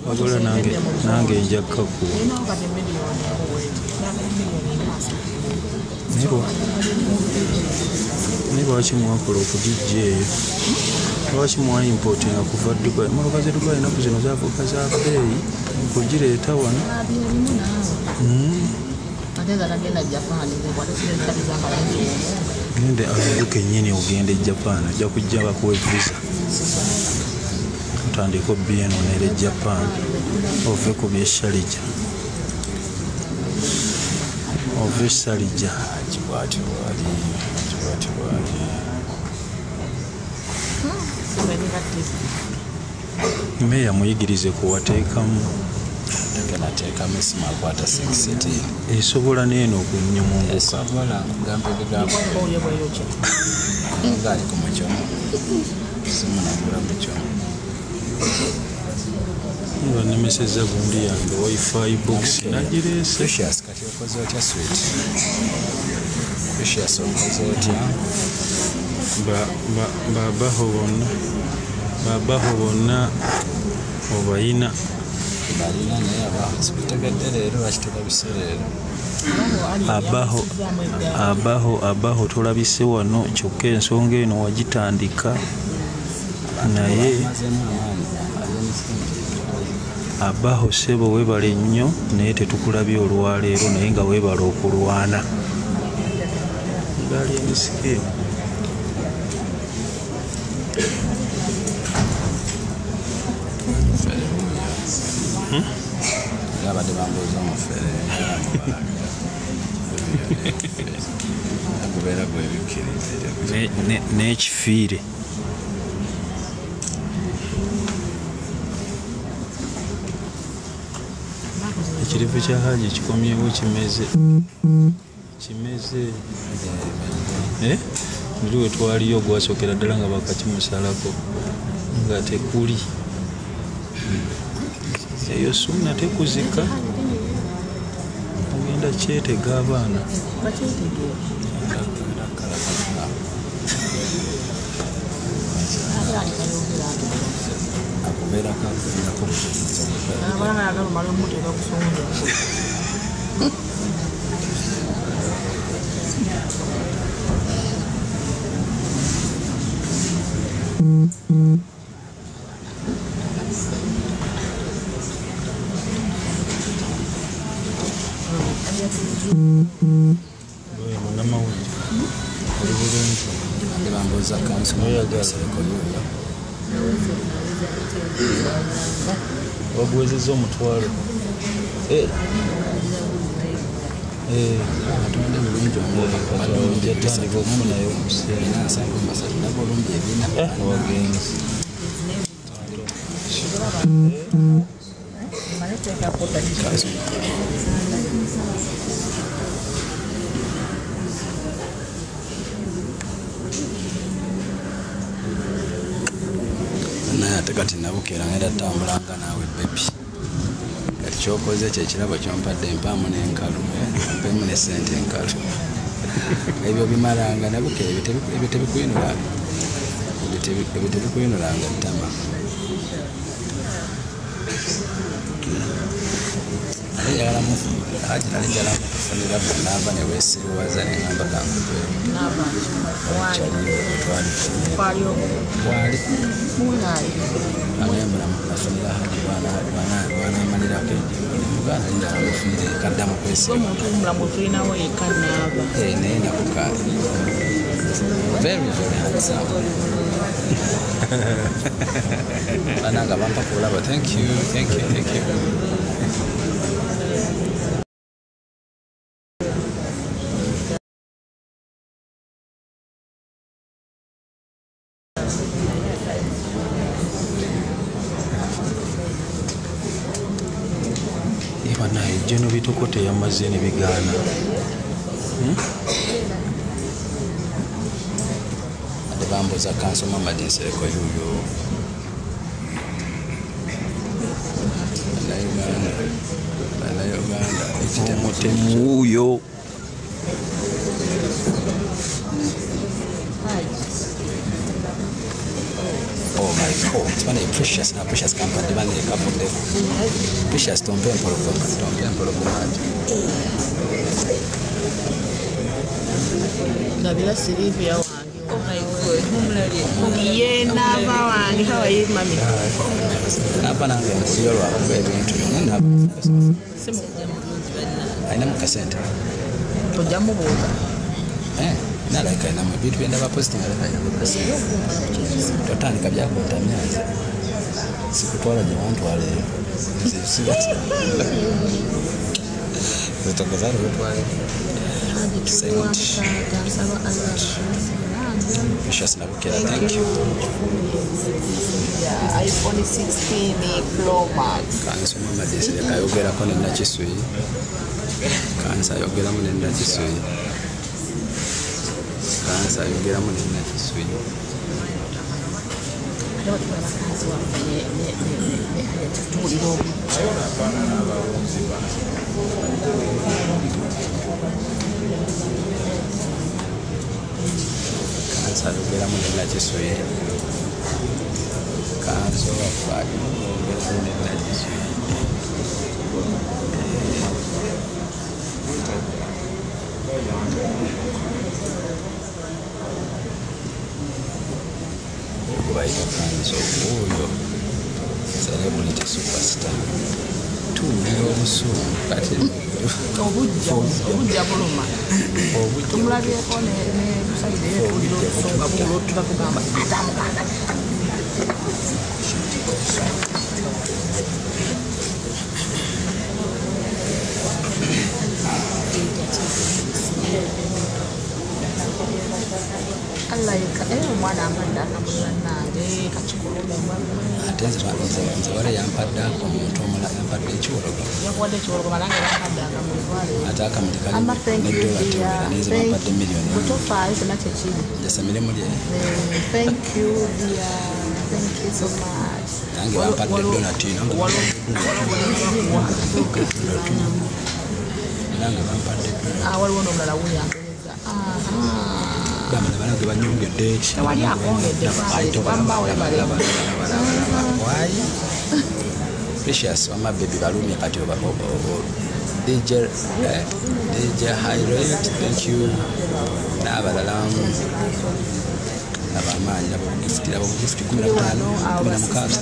Wagula nange njakka ku lwaki mwakola okugijja eyo lwaki mwa importinga kuva Dubai motoka ze Dubai naku zino zafuuka za bbeeyi kugireeta wano gende aduke ennyini ogende Japan ajja kujja bakuwa visa otandika obbi eno nere Japan ove ku byeshalija ove shalija kibwati wali meya muyigirize kuwateekamu nateekamu esimu akwata 6 esobola neeno okunyumunguka ngaali ku mucyomo simu nagula mucyomo banemeseza gundi yange wifi box nagireese Precious kati okoze otya sweet Precious okoze otya babaho bonna obayina balina naye abaho leero bakitulabise leero abaho tulabise wano kyokka ensonga eno wagitandika naye abaho sebo webale nnyo naye tetukulabye olwaleero naye nga webala okulwana ngali emisike abadde bambuuza omufere akubeera gwebikkiriza n'ekifiire ekirivu kya Haji kikomyewo kimeze ndi we twaliyo gwasookera ddala nga bakakimusalako nga tekuli eyo suna tekuzika ogenda kyetega abaana Wagwezezza omutwalo atonde bulungi yatandika okufunayo wagenzi naye ate kati nabukera ngenda tambulanga naawe bebi kati kyokoze kyekirabo kyompadde empaamu n'enkalu mpemu ne sente enkalu ebyo bimalanga nabukera ebyo tebikuyinulanga ttama nalinjala mukufunira bwenaava ne weesiruwaza neŋamba kankutwali nafunira haji bwanamalirako muganda linjala mufunire kaddamu kwesinaye nakuka very very handsome bananga bampa kulaba thank you naye jeno bitokote yamaze ne bigaana ate bambuza kansoma madinsereko yuyo bannayuganda ekitemutemuuyo oh my god bane precious na precious company bane kapunde precious tombe empologomati Nabila Silvia wange oh my god ye nava wange how are you mami hapa nange nkulyo lwakuba ebintu byonna ayina mukasente tojja mubuuza nalabika ayina ebintu byendaba positinga aleka ayina mukasente totandika byakuntamyaze sikutwala gye wantwaleero zitongozali wetwale Precious Nabukera, thank you. iPhone 16 Pro Max. Kanso mama desire kayogera ko nenda kisui. Kansa yogera mu nenda kisui. Kansa yogera mu nenda kisui. Kansa yogera mu nenda kisui. Kanso wafaki yogera mu nenda kisui. Kubaita kanso uyo celebrity superstar. Obusungu kati obujja buluma tumulabyeko nemusayide yetulira obusunga bulo tutakugamba atamuganda alayika omwana amadde akamulira nange kakikulume ate nze wale yampaddeako omuntu omulala yampadde ekiwologo yakuwadde ekiwologo nange bampadde akamulitwale ate akamuti kali neddola tewera neze bampadde miliyoni bwetofaayo kyonna kyekiri jasamire lye thank you dear thank you so much nange bampadde donatino nange bampadde waliwo n'omulala wuyangereza bamala banage banyongedde tewali akongedde wayi Precious wama baby balumye kati oba DJ High Rate, thank you. N'abalala abaamaanyi laba obugifuti 15 16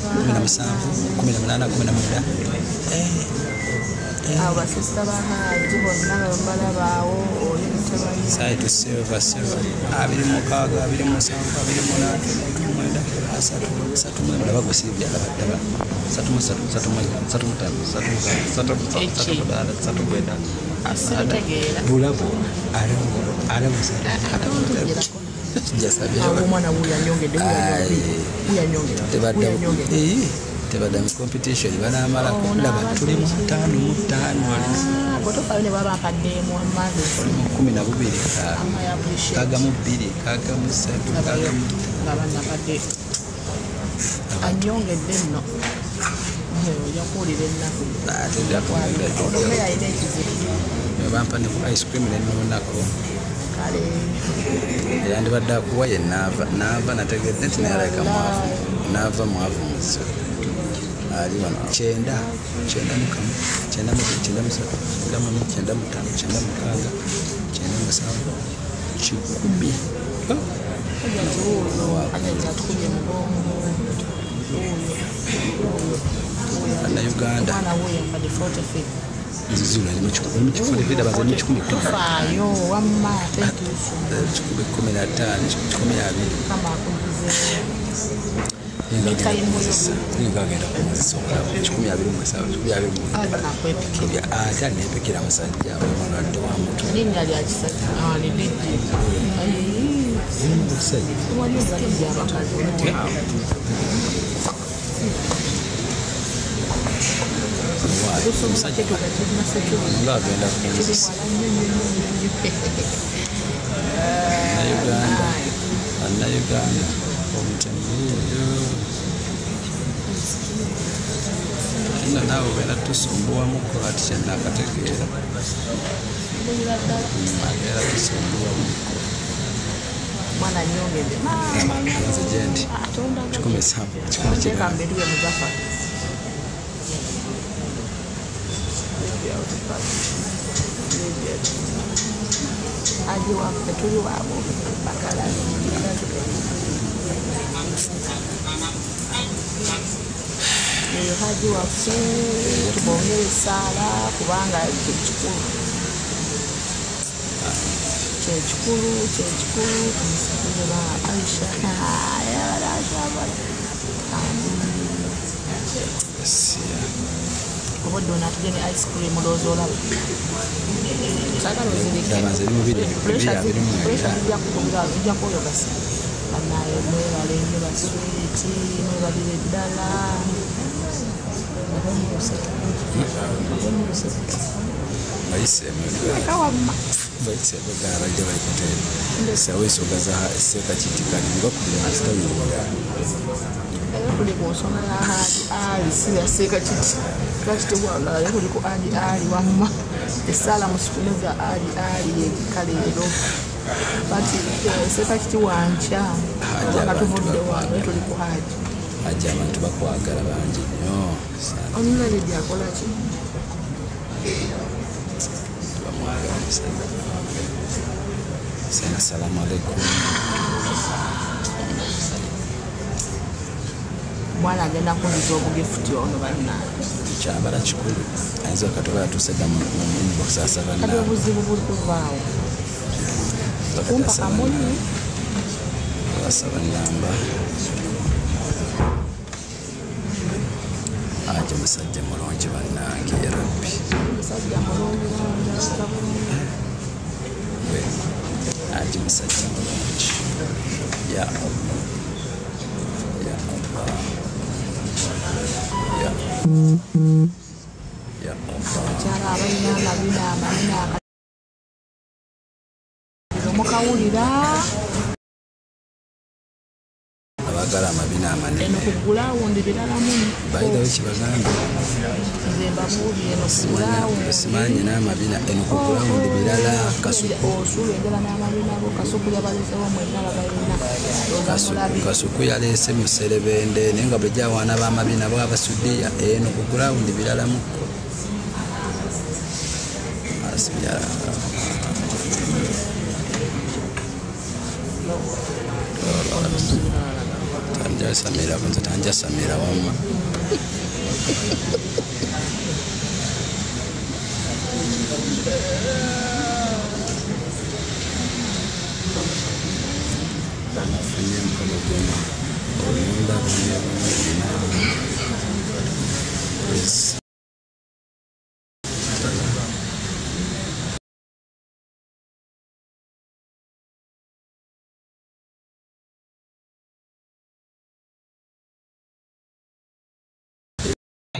abo basista bahaji bonna balabaawo oli mutebanyi site silver 26 bagusibya labadaba 3 asitegeera bulabo alamu omwana wuyanyongedde tebadda mu competition banaamalako laba tuli mu 5 botofayo ne baba mpaddeemu amazi 12 kagamu 2 kagamu 3 kagamu nga bannapadde anyongedde nno ojja kuwulira ennaku onombe yalina ekizibu bampa ne ku ice cream nenonako kale yandibadde akuwa ye naava nategedde nti nayaleka mwavu naava mwavu muzo ali wano 9 Uganda nzizula ni mchukuli vida bazani mchukuli tofaayo wamma 15 kama akugize ngagenda kumulisa okulaba 12 ate nepekera musajja abalwadde wa mutu linnya lya kisajja liddi wali omusajja abakazi ngagenda kumulisa Uganda omutembeeyo ina nawe wena tusumbuwamuko ati kyenakategeera agera tusumbuwamuko mwana nyongedde nze gyendi 10 mbetuye mugafa aje waffe tuli wabo bakala eyo haji waffe tubongere esaala kubanga kyekikulu tumusabire ba Aisha obodde onatugene ice cream olowooza olaba sagala ozirikijja kwoyogasa banaye mwebale nyo baswiti mwebalire ddala kawamma bajja balikuteera sawa ensonga za sekakitikali ngakubira tuli ku nsonga ya ali siyaseeka kiti kakitebwagala tuli ku ali wamma esaala musikuneza ali yekikaleero bati seeka kiti wanca nga tuvudde wange tuli ku haji ajja abantu bakwagala bangi nnyo omulale gyakolaki bamwagala musajja sana salamu alaikum mwana agenda kunyiza obugifuti ono bannange kyambala kikulu ayinza okatuba yatuusedda mu inbox asaba kati obuzibu buli kuvaawo kumpa kamuli asaba namba aje musajja mulungi bannange ya rabbi musajja mulungi aje musajja mulungi ya Allah ya Allah ya Allah akyala abalina amabina mukawulira abagala amabina amanene eno kugula wundi birala muni bayidawo kibagambe nze mbabuulire eno kugula wundi simanyi n'amabina eno kugula wundi birala kasuku osulu enjala n'amabina go kasuku yabalesewo mwendala balina kasuku yaleese muserebende naye nga bwe gyawaana b'amabina bwabasuddeya eno kugula wundi birala mukko Tanja Samira wamma.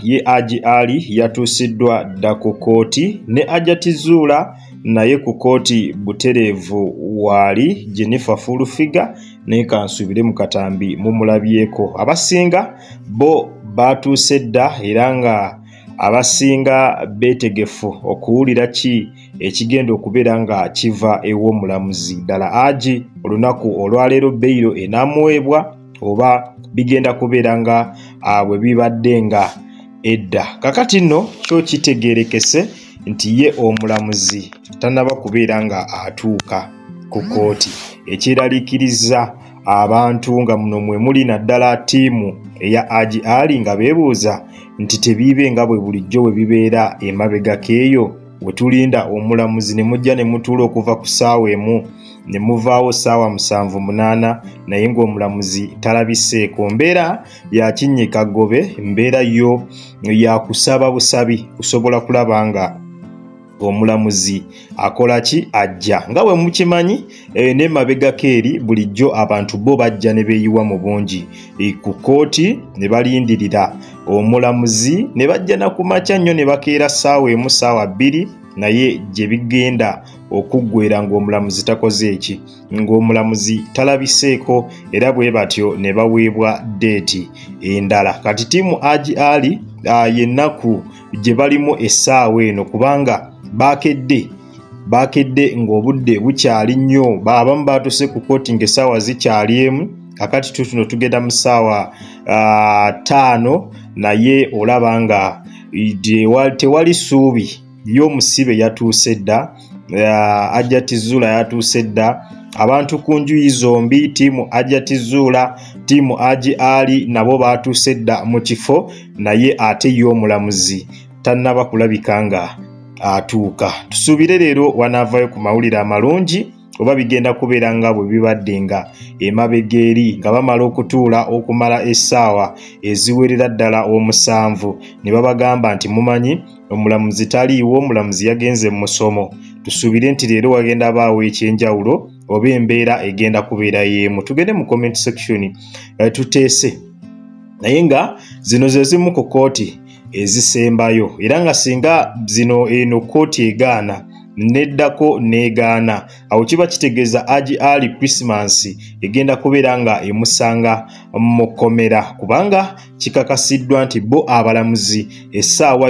Ye Haji Ali yatuusiddwa dda ku kooti ne Hajjati Zuula naye ku kooti butereevu waali Jennifer Fulufiga naye kansubire mu katambi mumulabyeko. Abasinga bo baatuuse dda era nga abasinga beetegefu okuwulira ki ekigenda okubeera nga kiva ew'omulamuzi. Ddala Haji olunaku olwaleero beyiro enaamuweebwa oba bigenda kubeera nga bwe bibadde nga edda. Kakati nno kyo kitegeerekese nti ye omulamuzi tannaba kubeera nga atuuka ku kooti, ekiraliikiriza abantu nga muno mwe muli naddala ttiimu eya Haji Ali nga beebuuza nti tebiibe nga bwe bulijjo bwe bibeera emabegako eyo we tulinda omulamuzi ne mujja ne mutuula okuva ku ssaawa emu ne muvaawo ssaawa 7-8 naye ng'omulamuzi talabiseeko. Mbeera ya kinnyikagobe, mbeera yo ya kusaba busabi kusobola kulaba nga omulamuzi akola ki, ajja. Nga bwe mukimanyi n'emabegako eri bulijjo abantu bo bajja ne beeyiwa mu bungi ku kooti ne balindirira omulamuzi ne bajja na ku makya nnyo ne bakeera ssaawa emu ssaawa 2 naye gye bigenda okuggwera ng'omulamuzi takoze eki, ng'omulamuzi talabiseeko era bwe batyo ne baweebwa deeti endala. Kati ttiimu Haji Ali yennaku gye balimu essaawa eno kubanga baakedde ng'obudde bukyali nnyo, abamu baatuuse ku kooti ng'essaawa zikyali emu. Kakati tutuno tugenda mu ssaawa 5 naye olaba nga tewali ssuubi y'omusibe yatuuse dda, Hajjati Zuula yatuuse dda. Abantu ku njuyi zombi, ttiimu Hajjati Zuula, ttiimu Haji Ali nabo baatuuse dda mu kifo, naye ate y'omulamuzi tannaba kulabika nga atuuka. Tusuubire leero wanaavaayo ku mawulire amalungi oba bigenda kubeera nga bwe bibadde nga emabega eri nga bamala okutuula okumala essaawa eziwerera ddala 7 ne babagamba nti mumanyi omulamuzi taliiwo, omulamuzi yagenze mu musomo. Tusuubire nti leero wagenda baawo ekyenjawulo oba embeera egenda kubeera y'emu. Tugende mu comment section tuteese, naye nga zino ze zimu ku kooti ezisembayo era nga singa zino eno kooti egaana neddako negaana, awo kiba kitegeeza Haji Ali Christmas egenda kubeera nga emusanga mu kkomera, kubanga kikakasiddwa nti bo abalamuzi essaawa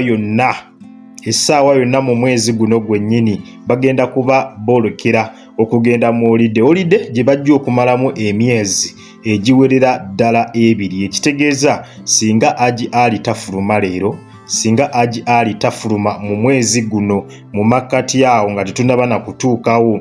yonna mu mwezi guno gwennyini bagenda kuba boolekera okugenda mu olide gye bajja okumalamu emyezi egiwerera ddala 2. Ekitegeeza singa Haji Ali tafuluma leero, singa Haji Ali tafuluma mu mwezi guno mu makkati awo nga tetunaba na kutuukawo,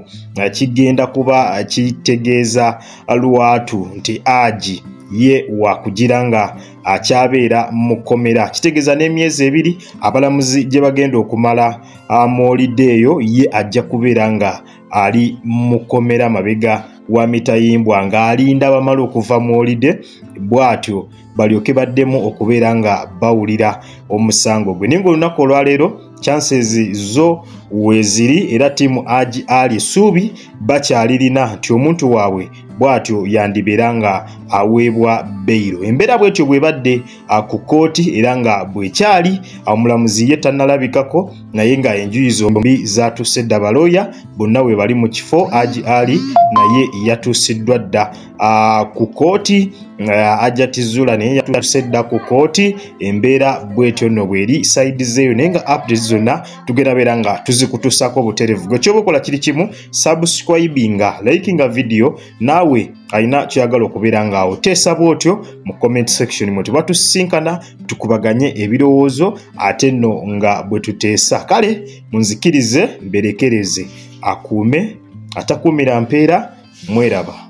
kigenda kuba kitegeeza lwatu nti Haji ye wakugira nga akyabeera mu kkomera. Kitegeeza n'emyezi 2 abalamuzi gye bagenda okumala mu olide eyo ye ajja kubeera nga ali mu kkomera mabega wa mitayimbwa ng'alinda bamala okuva mu olide, bw'atyo balyoke baddemu okubeera nga bawulira omusango gwe. Naye ng'olunaku olwaleero chances zo weeziri era ttiimu Haji Ali suubi bakyalirina nti omuntu waabwe bw'atyo yandibeera nga aweebwa beyiro. Embeera bw'etyo bw'ebadde ku kooti era nga bw'ekyali, omulamuzi ye tannalabikako naye nga enjuyi zombi zaatuuse dda, balooya bonna we bali mu kifo. Haji Ali naye yatuusiddwa dda ku kooti, Hajjati Zuula naye yatuuse dda ku kooti. Embeera bw'etyo nno bw'eri sayidi zeeyo, naye nga updates zonna tugenda beera nga tuzikutuusako butereevu. Gwe kyoba okola kiri kimu, subscribinga, likinga video, naawe alina kyagala okubeera nga oteesa bw'otyo mu comment section mwe tuba tusisinkana tukubaganye ebirowoozo ate nno nga bwe tuteesa. Kale munzikirize mberekereze, akuume atakuumira mpeera. Mweraba.